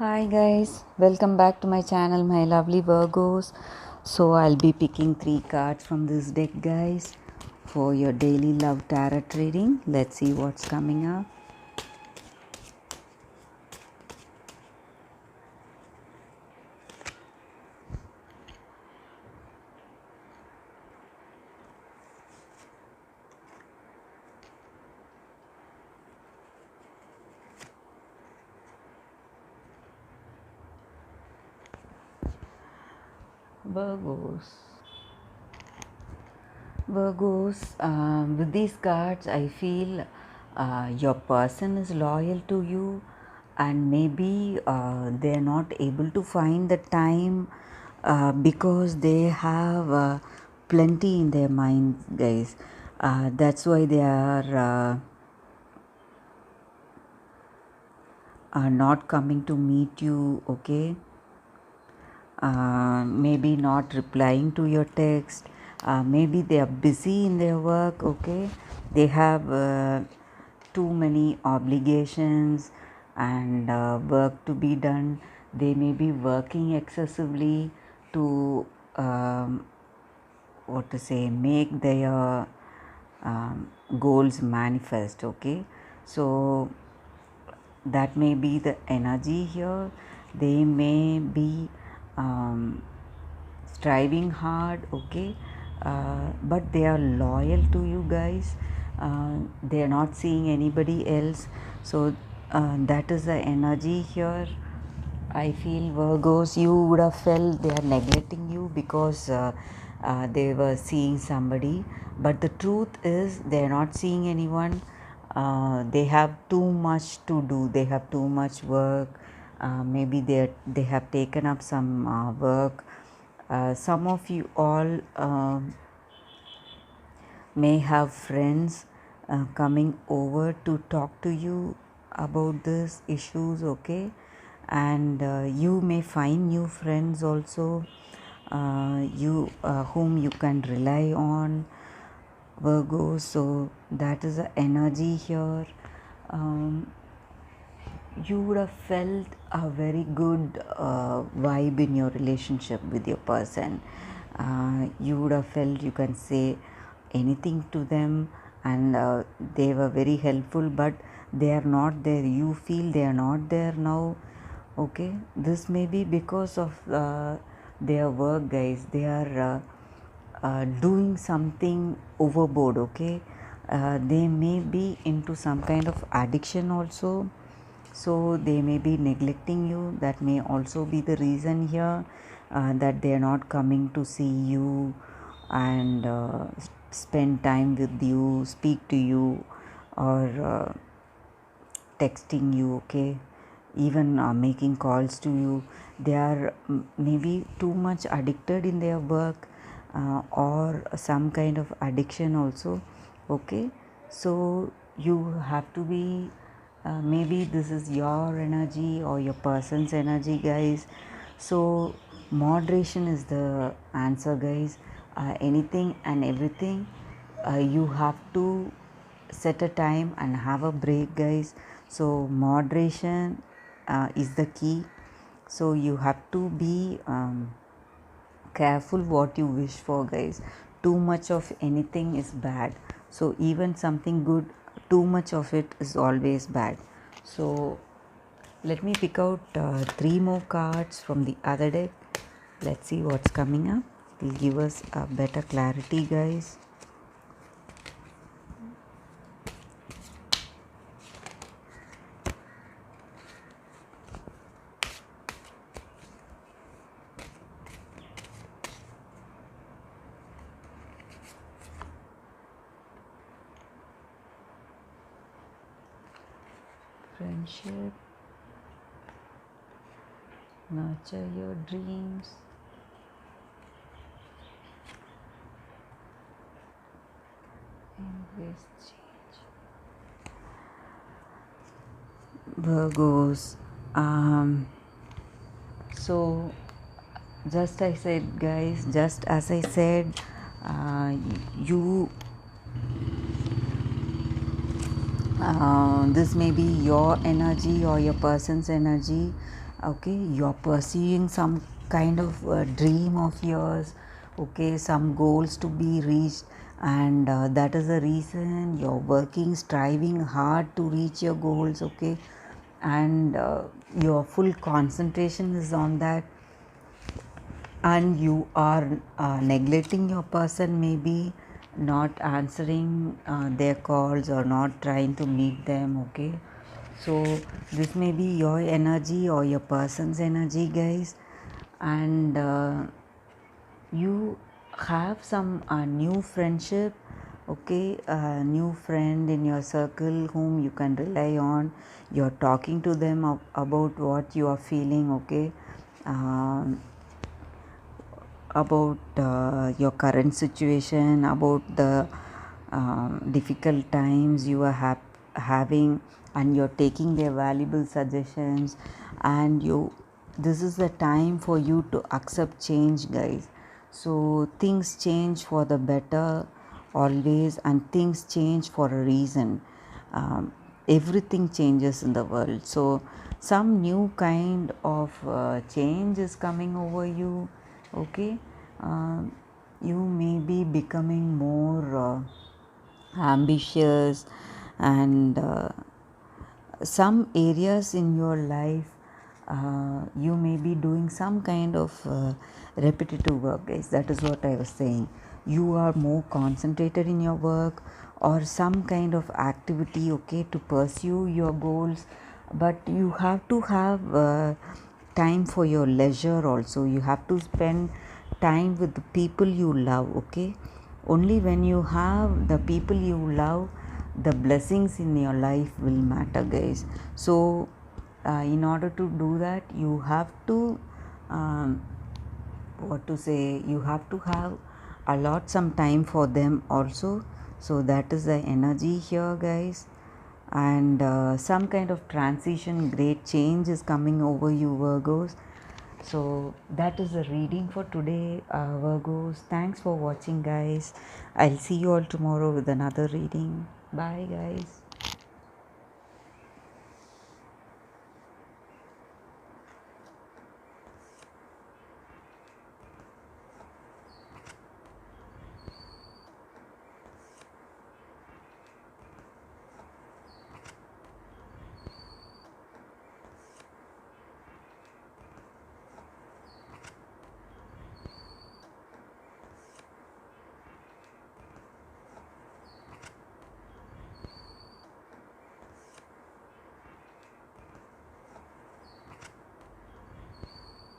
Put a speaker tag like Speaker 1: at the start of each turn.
Speaker 1: Hi guys, welcome back to my channel, my lovely Virgos. So I'll be picking 3 cards from this deck, guys, for your daily love tarot reading. Let's see what's coming up. Virgos. With these cards, I feel your person is loyal to you, and maybe they're not able to find the time because they have plenty in their mind, guys. That's why they are not coming to meet you, okay? Maybe not replying to your text. Maybe they are busy in their work, okay? They have too many obligations and work to be done. They may be working excessively to make their goals manifest, okay? So that may be the energy here. They may be striving hard, okay, but they are loyal to you guys. They are not seeing anybody else, so that is the energy here. I feel Virgos, you would have felt they are neglecting you because they were seeing somebody, but the truth is they are not seeing anyone. They have too much to do. They have too much work. Maybe they have taken up some work. Some of you all may have friends coming over to talk to you about these issues, okay? And you may find new friends also, whom you can rely on, Virgo. So that is the energy here. You would have felt a very good vibe in your relationship with your person. You would have felt you can say anything to them, and they were very helpful, but they are not there. You feel they are not there now, okay? This may be because of their work, guys. They are doing something overboard, okay? They may be into some kind of addiction also, so they may be neglecting you. That may also be the reason here, that they are not coming to see you and spend time with you, speak to you, or texting you, okay, even making calls to you. They are maybe too much addicted in their work, or some kind of addiction also, okay? So you have to be maybe this is your energy or your person's energy, guys. So moderation is the answer, guys. Anything and everything, you have to set a time and have a break, guys. So moderation is the key. So you have to be careful what you wish for, guys. Too much of anything is bad, so even something good, too much of it is always bad. So let me pick out 3 more cards from the other deck. Let's see what's coming up. Will give us a better clarity, guys. Friendship, nurture your dreams, embrace change. Virgos, so just I said, guys, just as I said, you this may be your energy or your person's energy. Okay, you're pursuing some kind of dream of yours, okay, some goals to be reached, and that is the reason you're working, striving hard to reach your goals, okay, and your full concentration is on that, and you are neglecting your person, maybe not answering their calls or not trying to meet them, okay. So this may be your energy or your person's energy, guys, and you have some new friendship, okay, new friend in your circle whom you can rely on. You're talking to them about what you are feeling, okay, um, about your current situation, about the difficult times you are having, and you're taking their valuable suggestions, and you this is the time for you to accept change, guys. So things change for the better always, and things change for a reason. Everything changes in the world, so some new kind of change is coming over you, okay. um, you may be becoming more ambitious, and some areas in your life you may be doing some kind of repetitive work, guys. That is what I was saying. You are more concentrated in your work or some kind of activity, okay, to pursue your goals, but you have to have time for your leisure also. You have to spend time with the people you love, okay. Only when you have the people you love, the blessings in your life will matter, guys. So in order to do that, you have to um, what to say, you have to have allot some time for them also. So that is the energy here, guys, and some kind of transition, great change is coming over you, Virgos. So that is the reading for today, Virgos. Thanks for watching, guys. I'll see you all tomorrow with another reading. Bye, guys.